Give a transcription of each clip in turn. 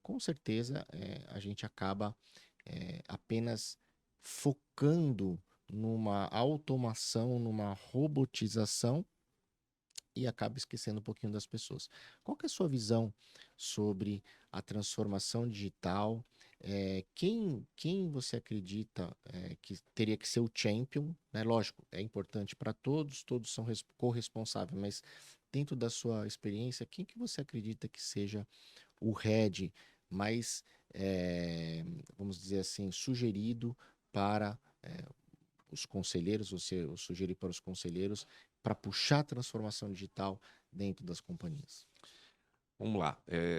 com certeza a gente acaba apenas focando numa automação, numa robotização e acaba esquecendo um pouquinho das pessoas. Qual que é a sua visão sobre a transformação digital? Quem você acredita que teria que ser o champion? Né? Lógico, é importante para todos, todos são corresponsáveis, mas dentro da sua experiência, quem que você acredita que seja o head mais, vamos dizer assim, sugerido para os conselheiros, você sugerir para os conselheiros para puxar a transformação digital dentro das companhias? Vamos lá.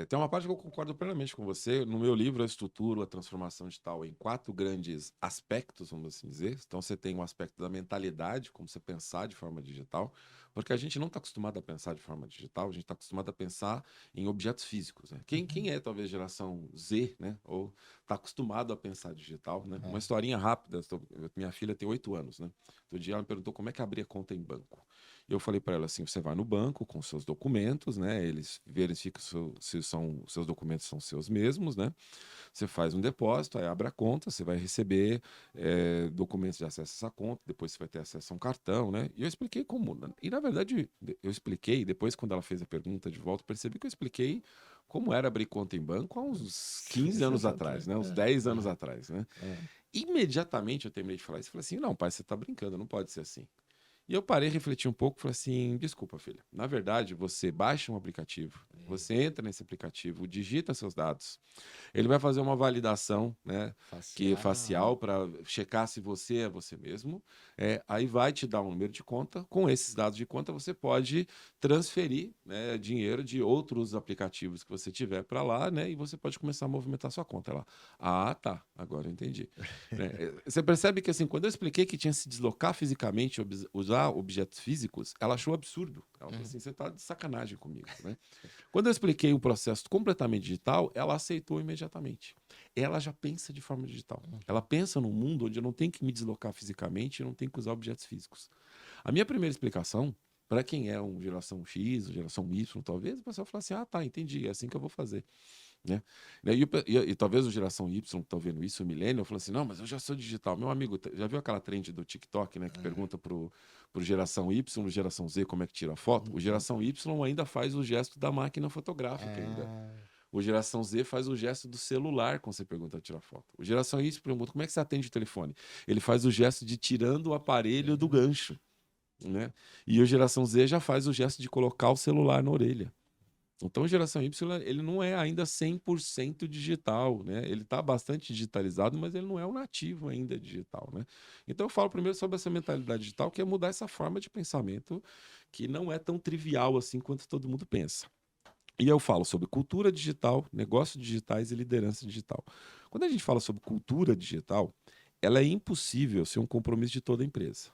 Tem uma parte que eu concordo plenamente com você. No meu livro, eu estruturo a transformação digital em quatro grandes aspectos, vamos assim dizer. Então, você tem um aspecto da mentalidade, como você pensar de forma digital, porque a gente não está acostumado a pensar de forma digital, a gente está acostumado a pensar em objetos físicos, né? Quem Uhum. é, talvez, geração Z, né? Ou está acostumado a pensar digital, né? Uma É. historinha rápida. Minha filha tem 8 anos, né? Outro dia ela me perguntou como é que abria conta em banco. Eu falei para ela assim: você vai no banco com seus documentos, né? Eles verificam se seus documentos são seus mesmos, né? Você faz um depósito, aí abre a conta, você vai receber documentos de acesso a essa conta, depois você vai ter acesso a um cartão, né? E eu expliquei como. E na verdade, eu expliquei, depois, quando ela fez a pergunta de volta, eu percebi que eu expliquei como era abrir conta em banco há uns 15 anos atrás, né? Uns 10 anos atrás, né? É. Imediatamente eu terminei de falar isso e falei assim: não, pai, você está brincando, não pode ser assim. E eu parei, refleti um pouco e falei assim: desculpa, filha. Na verdade, você baixa um aplicativo, você entra nesse aplicativo, digita seus dados. Ele vai fazer uma validação, né, que é Facial. facial para checar se você é você mesmo. Aí vai te dar um número de conta. Com esses dados de conta, você pode transferir, né, dinheiro de outros aplicativos que você tiver para lá, né, e você pode começar a movimentar sua conta. Ela, tá, agora eu entendi. Né? Você percebe que assim, quando eu expliquei que tinha que se deslocar fisicamente, usar objetos físicos, ela achou absurdo. Ela falou Uhum. assim: você está de sacanagem comigo, né? Quando eu expliquei o processo completamente digital, ela aceitou imediatamente. Ela já pensa de forma digital. Ela Uhum. pensa num mundo onde eu não tenho que me deslocar fisicamente e não tenho que usar objetos físicos. A minha primeira explicação, para quem é um geração X, geração Y, talvez, o pessoal fala assim: ah, tá, entendi, é assim que eu vou fazer. Né? E talvez o geração Y que está vendo isso, o millennial, falou assim: não, mas eu já sou digital. Meu amigo, já viu aquela trend do TikTok, né? Que pergunta pro geração Y, geração Z, como é que tira a foto? O Uhum. geração Y ainda faz o gesto da máquina fotográfica ainda. Ah, O geração Z faz o gesto do celular quando você pergunta tirar foto. O geração Y pergunta: como é que você atende o telefone? Ele faz o gesto de tirando o aparelho do é. gancho, né? E o geração Z já faz o gesto de colocar o celular na orelha. Então, a geração Y, ele não é ainda 100% digital, né? Ele está bastante digitalizado, mas ele não é um nativo ainda digital, né? Então, eu falo primeiro sobre essa mentalidade digital, que é mudar essa forma de pensamento, que não é tão trivial assim quanto todo mundo pensa. E eu falo sobre cultura digital, negócios digitais e liderança digital. Quando a gente fala sobre cultura digital, ela é impossível ser um compromisso de toda empresa.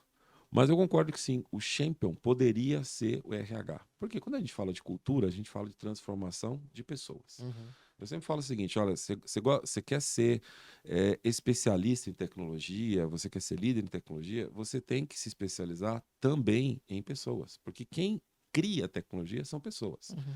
Mas eu concordo que sim, o champion poderia ser o RH. Porque quando a gente fala de cultura, a gente fala de transformação de pessoas. Uhum. Eu sempre falo o seguinte: olha, você quer ser especialista em tecnologia, você quer ser líder em tecnologia, você tem que se especializar também em pessoas. Porque quem cria tecnologia são pessoas. Uhum.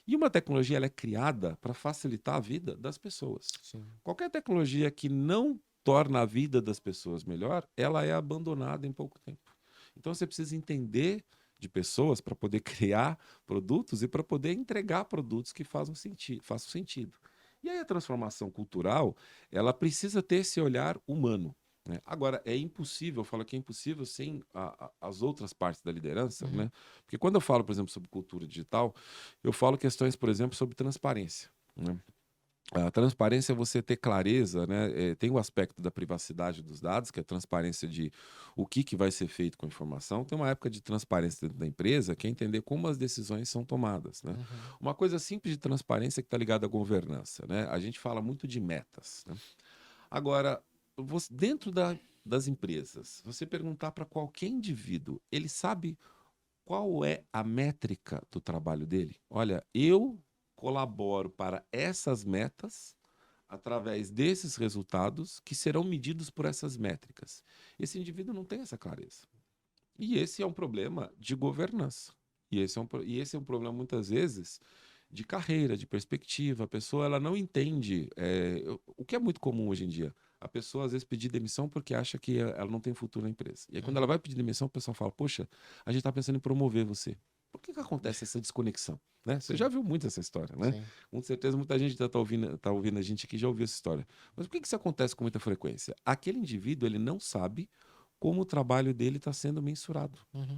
E uma tecnologia ela é criada para facilitar a vida das pessoas. Sim. Qualquer tecnologia que não torna a vida das pessoas melhor, ela é abandonada em pouco tempo. Então você precisa entender de pessoas para poder criar produtos e para poder entregar produtos que façam sentido. E aí a transformação cultural, ela precisa ter esse olhar humano. Né? Agora, é impossível, eu falo que é impossível sem as outras partes da liderança, Uhum. né? Porque quando eu falo, por exemplo, sobre cultura digital, eu falo questões, por exemplo, sobre transparência. Né? A transparência é você ter clareza, né? Tem o aspecto da privacidade dos dados, que é a transparência de o que vai ser feito com a informação. Tem uma época de transparência dentro da empresa, que é entender como as decisões são tomadas, né? Uhum. Uma coisa simples de transparência que está ligada à governança, né? A gente fala muito de metas, né? Agora, dentro das empresas, você perguntar para qualquer indivíduo, ele sabe qual é a métrica do trabalho dele? Olha, eu colaboro para essas metas através desses resultados que serão medidos por essas métricas. Esse indivíduo não tem essa clareza. E esse é um problema de governança. E esse é um problema, muitas vezes, de carreira, de perspectiva. A pessoa ela não entende o que é muito comum hoje em dia. A pessoa às vezes pedir demissão porque acha que ela não tem futuro na empresa. E aí quando ela vai pedir demissão, o pessoal fala: poxa, a gente está pensando em promover você. Por que acontece essa desconexão? Né? Você Sim, já viu muito essa história, né? sim. Com certeza muita gente tá ouvindo a gente aqui já ouviu essa história. Mas por que isso acontece com muita frequência? Aquele indivíduo ele não sabe como o trabalho dele está sendo mensurado. Uhum.